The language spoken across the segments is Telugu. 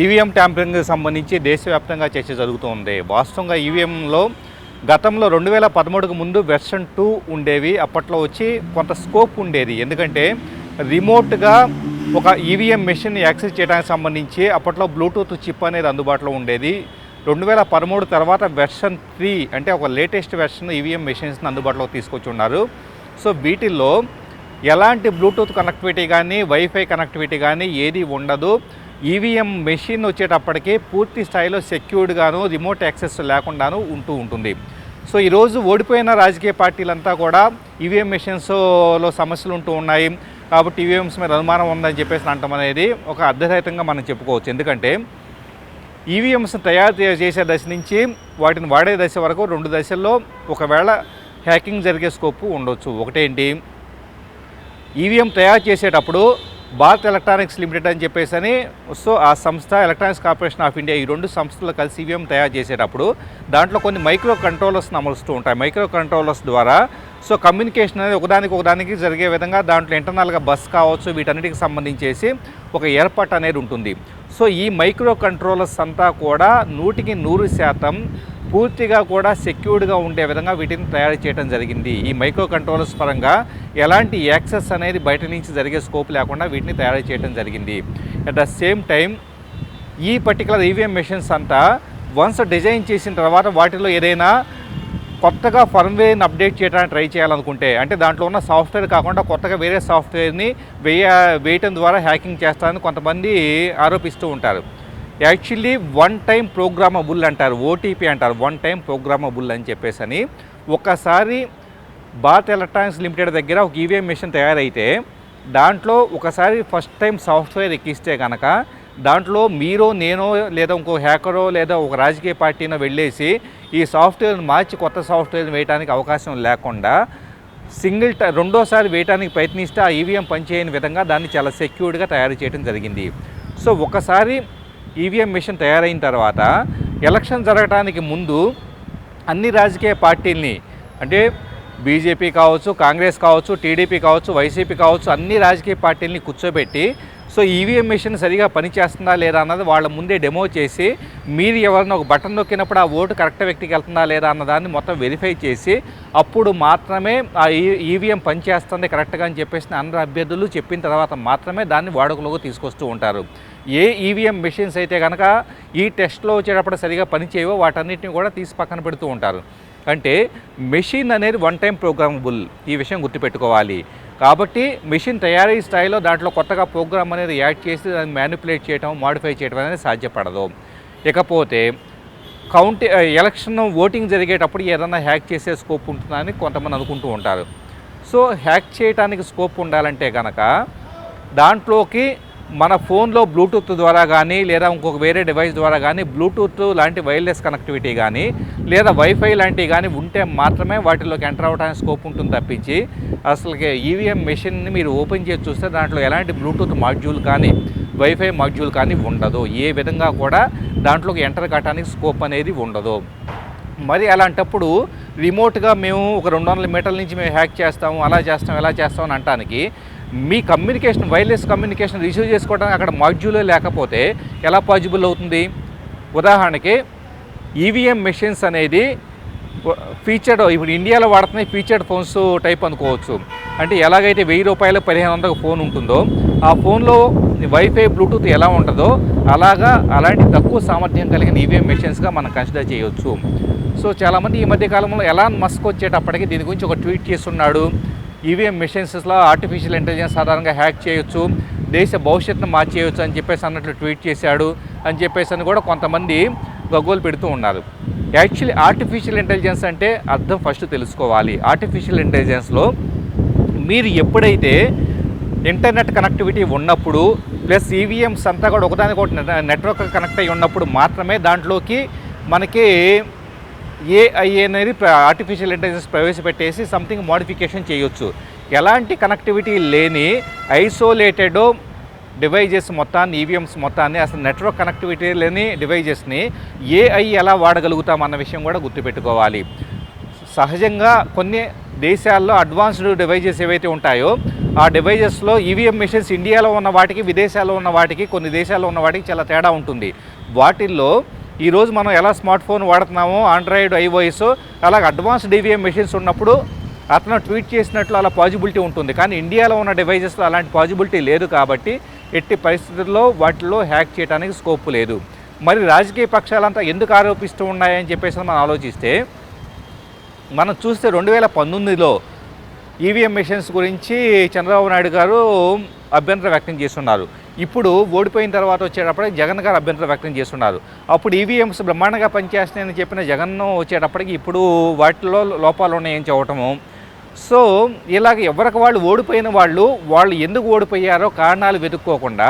ఈవీఎం ట్యాంపరింగ్కి సంబంధించి దేశవ్యాప్తంగా చర్చ జరుగుతుంది. వాస్తవంగా ఈవీఎంలో గతంలో 2013కు ముందు వెర్షన్ 2 ఉండేవి. అప్పట్లో వచ్చి కొంత స్కోప్ ఉండేది. ఎందుకంటే రిమోట్గా ఒక ఈవీఎం మెషిన్ యాక్సెస్ చేయడానికి సంబంధించి అప్పట్లో బ్లూటూత్ చిప్ అనేది అందుబాటులో ఉండేది. 2013 తర్వాత వెర్షన్ 3 అంటే ఒక లేటెస్ట్ వెర్షన్ ఈవీఎం మెషిన్స్ని అందుబాటులోకి తీసుకొచ్చి ఉన్నారు. సో వీటిల్లో ఎలాంటి బ్లూటూత్ కనెక్టివిటీ కానీ వైఫై కనెక్టివిటీ కానీ ఏది ఉండదు. ఈవీఎం మెషిన్ వచ్చేటప్పటికి పూర్తి స్థాయిలో సెక్యూర్డ్గాను రిమోట్ యాక్సెస్ లేకుండాను ఉంటుంది. సో ఈరోజు ఓడిపోయిన రాజకీయ పార్టీలంతా కూడా ఈవీఎం మెషిన్స్లో సమస్యలు ఉంటూ ఉన్నాయి కాబట్టి ఈవీఎంస్ మీద అనుమానం ఉందని చెప్పేసి అనటం అనేది ఒక అర్ధరహితంగా మనం చెప్పుకోవచ్చు. ఎందుకంటే ఈవీఎంస్ తయారు చేసే దశ నుంచి వాటిని వాడే దశ వరకు 2 దశల్లో ఒకవేళ హ్యాకింగ్ జరిగే స్కోపు ఉండొచ్చు. ఒకటేంటి, ఈవీఎం తయారు చేసేటప్పుడు భారత్ ఎలక్ట్రానిక్స్ లిమిటెడ్ అని చెప్పేసి సో ఆ సంస్థ ఎలక్ట్రానిక్స్ కార్పొరేషన్ ఆఫ్ ఇండియా ఈ 2 సంస్థలు కలిసి ఈవీఎం తయారు చేసేటప్పుడు దాంట్లో కొన్ని మైక్రో కంట్రోలర్స్ని అమలుస్తూ ఉంటాయి. మైక్రో కంట్రోలర్స్ ద్వారా సో కమ్యూనికేషన్ అనేది ఒకదానికి జరిగే విధంగా దాంట్లో ఇంటర్నల్గా బస్ కావచ్చు వీటన్నిటికి సంబంధించేసి ఒక ఏర్పాటు అనేది ఉంటుంది. సో ఈ మైక్రో కంట్రోలర్స్ అంతా కూడా 100% పూర్తిగా కూడా సెక్యూర్డ్గా ఉండే విధంగా వీటిని తయారు చేయడం జరిగింది. ఈ మైక్రో కంట్రోలర్స్ పరంగా ఎలాంటి యాక్సెస్ అనేది బయట నుంచి జరిగే స్కోప్ లేకుండా వీటిని తయారు చేయడం జరిగింది. అట్ ద సేమ్ టైం ఈ పర్టికులర్ ఈవీఎం మెషిన్స్ అంతా వన్స్ డిజైన్ చేసిన తర్వాత వాటిలో ఏదైనా కొత్తగా ఫర్మ్వేర్ని అప్డేట్ చేయడానికి ట్రై చేయాలనుకుంటే అంటే దాంట్లో ఉన్న సాఫ్ట్వేర్ కాకుండా కొత్తగా వేరే సాఫ్ట్వేర్ని వేయటం ద్వారా హ్యాకింగ్ చేస్తారని కొంతమంది ఆరోపిస్తూ ఉంటారు. యాక్చువల్లీ వన్ టైం ప్రోగ్రామబుల్ అంటారు, ఓటీపీ అంటారు, వన్ టైం ప్రోగ్రామబుల్ అని చెప్పేసి. ఒకసారి భారత్ ఎలక్ట్రానిక్స్ లిమిటెడ్ దగ్గర ఒక ఈవీఎం మెషిన్ తయారైతే దాంట్లో ఒకసారి ఫస్ట్ టైం సాఫ్ట్వేర్ ఎక్కిస్తే కనుక దాంట్లో మీరో నేనో లేదా ఇంకో హ్యాకరో లేదా ఒక రాజకీయ పార్టీనో వెళ్ళేసి ఈ సాఫ్ట్వేర్ని మార్చి కొత్త సాఫ్ట్వేర్ని వేయడానికి అవకాశం లేకుండా రెండోసారి వేయడానికి ప్రయత్నిస్తే ఆ ఈవీఎం పనిచేయని విధంగా దాన్ని చాలా సెక్యూర్డ్గా తయారు చేయడం జరిగింది. సో ఒకసారి ఈవీఎం మెషిన్ తయారైన తర్వాత ఎలక్షన్ జరగడానికి ముందు అన్ని రాజకీయ పార్టీల్ని అంటే బీజేపీ కావచ్చు, కాంగ్రెస్ కావచ్చు, టీడీపీ కావచ్చు, వైసీపీ కావచ్చు అన్ని రాజకీయ పార్టీల్ని కూర్చోబెట్టి సో ఈవీఎం మెషిన్ సరిగా పనిచేస్తుందా లేదా అన్నది వాళ్ళ ముందే డెమో చేసి మీరు ఎవరైనా ఒక బటన్ నొక్కినప్పుడు ఆ ఓటు కరెక్ట్ వ్యక్తికి వెళ్తుందా లేదా అన్నదాన్ని మొత్తం వెరిఫై చేసి అప్పుడు మాత్రమే ఆ ఈవీఎం పనిచేస్తుంది కరెక్ట్గా అని చెప్పేసి అందరు అభ్యర్థులు చెప్పిన తర్వాత మాత్రమే దాన్ని వాడుకలోకి తీసుకొస్తూ ఉంటారు. ఏ ఈవీఎం మెషిన్స్ అయితే కనుక ఈ టెస్ట్లో వచ్చేటప్పుడు సరిగా పనిచేయవో వాటన్నిటిని కూడా తీసి పక్కన పెడుతూ ఉంటారు. అంటే మెషిన్ అనేది వన్ టైం ప్రోగ్రామబుల్, ఈ విషయం గుర్తుపెట్టుకోవాలి. కాబట్టి మెషిన్ తయారీ స్థాయిలో దాంట్లో కొత్తగా ప్రోగ్రామ్ అనేది యాడ్ చేసి దాన్ని మ్యానిపులేట్ చేయడం, మాడిఫై చేయడం అనేది సాధ్యపడదు. ఇకపోతే ఎలక్షన్ ఓటింగ్ జరిగేటప్పుడు ఏదైనా హ్యాక్ చేసే స్కోప్ ఉంటుందని కొంతమంది అనుకుంటూ ఉంటారు. సో హ్యాక్ చేయడానికి స్కోప్ ఉండాలంటే కనుక దాంట్లోకి మన ఫోన్లో బ్లూటూత్ ద్వారా కానీ లేదా ఇంకొక వేరే డివైస్ ద్వారా కానీ బ్లూటూత్ లాంటి వైర్లెస్ కనెక్టివిటీ కానీ లేదా వైఫై లాంటివి కానీ ఉంటే మాత్రమే వాటిలోకి ఎంటర్ అవ్వడానికి స్కోప్ ఉంటుంది తప్పించి అసలుకి ఈవీఎం మెషిన్ని మీరు ఓపెన్ చేసి చూస్తే దాంట్లో ఎలాంటి బ్లూటూత్ మాడ్యూల్ కానీ వైఫై మాడ్యూల్ కానీ ఉండదు. ఏ విధంగా కూడా దాంట్లోకి ఎంటర్ కావడానికి స్కోప్ అనేది ఉండదు. మరి అలాంటప్పుడు రిమోట్గా మేము ఒక 200 మీటర్ల నుంచి మేము హ్యాక్ చేస్తాము, అలా చేస్తాం, ఎలా చేస్తాం అని అనటానికి మీ కమ్యూనికేషన్ వైర్లెస్ కమ్యూనికేషన్ రిసీవ్ చేసుకోవడానికి అక్కడ మాడ్యూలే లేకపోతే ఎలా పాసిబుల్ అవుతుంది? ఉదాహరణకి ఈవీఎం మెషిన్స్ అనేది ఫీచర్డ్ ఇప్పుడు ఇండియాలో వాడుతున్నాయి ఫీచర్డ్ ఫోన్స్ టైప్ అనుకోవచ్చు. అంటే ఎలాగైతే ₹1000 1500 ఫోన్ ఉంటుందో ఆ ఫోన్లో వైఫై బ్లూటూత్ ఎలా ఉంటుందో అలాంటి తక్కువ సామర్థ్యం కలిగిన ఈవీఎం మెషిన్స్గా మనం కన్సిడర్ చేయవచ్చు. సో చాలామంది ఈ మధ్యకాలంలో ఎలాన్ మస్క్ వచ్చేటప్పటికి దీని గురించి ఒక ట్వీట్ చేస్తున్నాడు. ఈవీఎం మెషిన్స్లో ఆర్టిఫిషియల్ ఇంటెలిజెన్స్ ఆధారంగా హ్యాక్ చేయొచ్చు, దేశ భవిష్యత్తును మార్చేయచ్చు అని చెప్పేసి అన్నట్లు ట్వీట్ చేశాడు అని చెప్పేసి కూడా కొంతమంది గగ్గోలు పెడుతూ ఉన్నారు. యాక్చువల్లీ ఆర్టిఫిషియల్ ఇంటెలిజెన్స్ అంటే అర్థం ఫస్ట్ తెలుసుకోవాలి. ఆర్టిఫిషియల్ ఇంటెలిజెన్స్లో మీరు ఎప్పుడైతే ఇంటర్నెట్ కనెక్టివిటీ ఉన్నప్పుడు ప్లస్ ఈవీఎంస్ అంతా కూడా ఒకదానికొకటి నెట్వర్క్ కనెక్ట్ అయ్యి ఉన్నప్పుడు మాత్రమే దాంట్లోకి మనకి ఏఐ అనేది ఆర్టిఫిషియల్ ఇంటెలిజెన్స్ ప్రవేశపెట్టేసి సంథింగ్ మోడిఫికేషన్ చేయొచ్చు. ఎలాంటి కనెక్టివిటీ లేని ఐసోలేటెడ్ డివైజెస్ మొత్తాన్ని ఈవీఎంస్ మొత్తాన్ని అసలు నెట్వర్క్ కనెక్టివిటీ లేని డివైజెస్ని ఏఐ ఎలా వాడగలుగుతాం అన్న విషయం కూడా గుర్తుపెట్టుకోవాలి. సహజంగా కొన్ని దేశాల్లో అడ్వాన్స్డ్ డివైజెస్ ఏవైతే ఉంటాయో ఆ డివైజెస్లో ఈవీఎం మెషిన్స్ ఇండియాలో ఉన్న వాటికి, విదేశాల్లో ఉన్న వాటికి, కొన్ని దేశాల్లో ఉన్న వాటికి చాలా తేడా ఉంటుంది. వాటిల్లో ఈరోజు మనం ఎలా స్మార్ట్ ఫోన్ వాడుతున్నామో ఆండ్రాయిడ్, ఐఓఎస్, అలాగే అడ్వాన్స్డ్ ఈవీఎం మెషిన్స్ ఉన్నప్పుడు అతను ట్వీట్ చేసినట్లు అలా పాజిబిలిటీ ఉంటుంది. కానీ ఇండియాలో ఉన్న డివైజెస్లో అలాంటి పాజిబిలిటీ లేదు కాబట్టి ఎట్టి పరిస్థితుల్లో వాటిల్లో హ్యాక్ చేయడానికి స్కోప్ లేదు. మరి రాజకీయ పక్షాలంతా ఎందుకు ఆరోపిస్తూ ఉన్నాయని చెప్పేసి మనం ఆలోచిస్తే, మనం చూస్తే 2019లో ఈవీఎం మెషిన్స్ గురించి చంద్రబాబు నాయుడు గారు అభ్యంతరం వ్యక్తం చేస్తున్నారు. ఇప్పుడు ఓడిపోయిన తర్వాత వచ్చేటప్పటికి జగన్ గారు అభ్యంతరం వ్యక్తం చేస్తున్నారు. అప్పుడు ఈవీఎంస్ బ్రహ్మాండంగా పనిచేస్తున్నాయని చెప్పిన జగన్ వచ్చేటప్పటికి ఇప్పుడు వాటిలో లోపాలు ఉన్నాయని చెప్పటము. సో ఇలాగ ఎవరికి వాళ్ళు ఓడిపోయిన వాళ్ళు ఎందుకు ఓడిపోయారో కారణాలు వెతుక్కోకుండా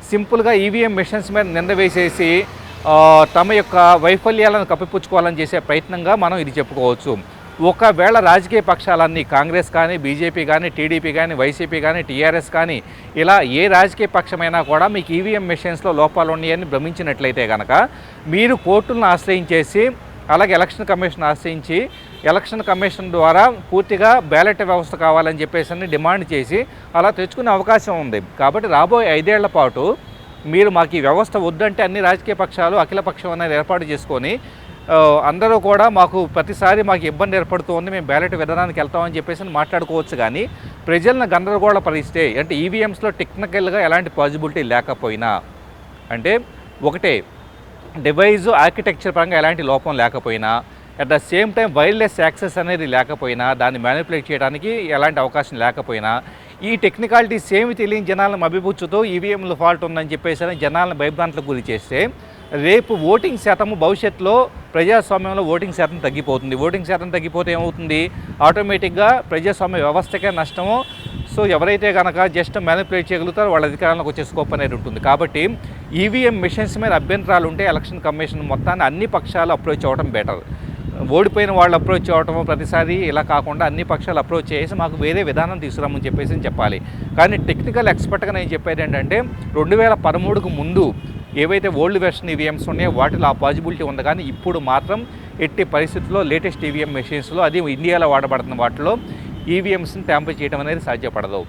సింపుల్గా ఈవీఎం మెషిన్స్ మీద నింద వేసేసి తమ యొక్క వైఫల్యాలను కప్పిపుచ్చుకోవాలని చేసే ప్రయత్నంగా మనం ఇది చెప్పుకోవచ్చు. ఒకవేళ రాజకీయ పక్షాలన్నీ కాంగ్రెస్ కానీ, బీజేపీ కానీ, టీడీపీ కానీ, వైసీపీ కానీ, టీఆర్ఎస్ కానీ, ఇలా ఏ రాజకీయ పక్షమైనా కూడా మీకు ఈవీఎం మెషిన్స్లో లోపాలు ఉన్నాయని భ్రమించినట్లయితే కనుక మీరు కోర్టులను ఆశ్రయించేసి, అలాగే ఎలక్షన్ కమిషన్ ఆశ్రయించి ఎలక్షన్ కమిషన్ ద్వారా పూర్తిగా బ్యాలెట్ వ్యవస్థ కావాలని చెప్పేసి డిమాండ్ చేసి అలా తెచ్చుకునే అవకాశం ఉంది. కాబట్టి రాబోయే 5 ఏళ్ల పాటు మీరు మాకు ఈ వ్యవస్థ వద్దంటే అన్ని రాజకీయ పక్షాలు అఖిలపక్షం అనేది ఏర్పాటు చేసుకొని అందరూ కూడా మాకు ప్రతిసారి మాకు ఇబ్బంది ఏర్పడుతుంది, మేము బ్యాలెట్ విధానానికి వెళ్తామని చెప్పేసి మాట్లాడుకోవచ్చు. కానీ ప్రజలను గందరగోళపరిస్తే, అంటే ఈవీఎంస్లో టెక్నికల్గా ఎలాంటి పాజిబిలిటీ లేకపోయినా, అంటే ఒకటే డివైజ్ ఆర్కిటెక్చర్ పరంగా ఎలాంటి లోపం లేకపోయినా, at the same time wireless access అనేది లేకపోయినా, దాన్ని మ్యానిపులేట్ చేయడానికి ఎలాంటి అవకాశం లేకపోయినా, ఈ టెక్నికాలిటీస్ ఏమి తెలియని జనాలను మభ్యపుచ్చుతూ ఈవీఎంలు ఫాల్ట్ ఉందని చెప్పేసి జనాలను భయభ్రాంతులకు గురి చేస్తే రేపు ఓటింగ్ శాతము భవిష్యత్తులో ప్రజాస్వామ్యంలో ఓటింగ్ శాతం తగ్గిపోతుంది. ఓటింగ్ శాతం తగ్గిపోతే ఏమవుతుంది, ఆటోమేటిక్గా ప్రజాస్వామ్య వ్యవస్థకే నష్టము. సో ఎవరైతే కనుక జస్ట్ మ్యానిపులేట్ చేయగలుగుతారో వాళ్ళ అధికారంలోకి వచ్చే స్కోప్ అనేది ఉంటుంది. కాబట్టి ఈవీఎం మెషిన్స్ మీద అభ్యంతరాలు ఉంటే ఎలక్షన్ కమిషన్ మొత్తాన్ని అన్ని పక్షాలు అప్రోచ్ అవ్వడం బెటర్. ఓడిపోయిన వాళ్ళు అప్రోచ్ అవ్వటము ప్రతిసారి ఇలా కాకుండా అన్ని పక్షాలు అప్రోచ్ చేసి మాకు వేరే విధానం తీసుకురామని చెప్పేసి చెప్పాలి. కానీ టెక్నికల్ ఎక్స్పర్ట్గా నేను చెప్పేది ఏంటంటే 2013కు ముందు ఏవైతే ఓల్డ్ వెర్షన్ ఈవీఎంస్ ఉన్నాయో వాటిలో ఆ పాజిబిలిటీ ఉంది. కానీ ఇప్పుడు మాత్రం ఎట్టి పరిస్థితుల్లో లేటెస్ట్ ఈవీఎం మెషిన్స్లో, అది ఇండియాలో వాడబడుతున్న వాటిలో ఈవీఎంస్ని ట్యాంపర్ చేయడం అనేది సాధ్యపడదు.